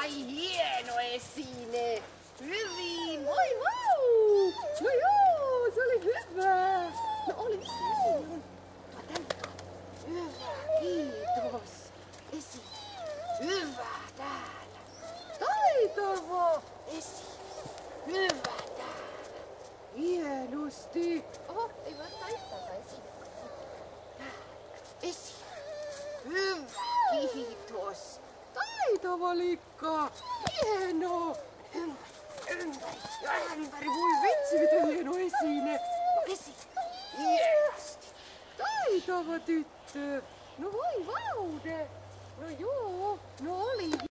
Ai hieno esine! Hyvin! Voi vau! No joo, se oli hyvä! No oli se esine. Hyvä, kiitos. Esine. Hyvä täällä. Taitava. Esine. Hyvä täällä. Hienosti. Oho, ei voi ottaa yhtään esine. Esine. Hyvä, kiitos. Taitava likka. Hieno. Ympäri. Voi vitsi, miten hieno esine. No esine. Hienosti. Taitava tyttö. No voi vaude. No joo, no oli.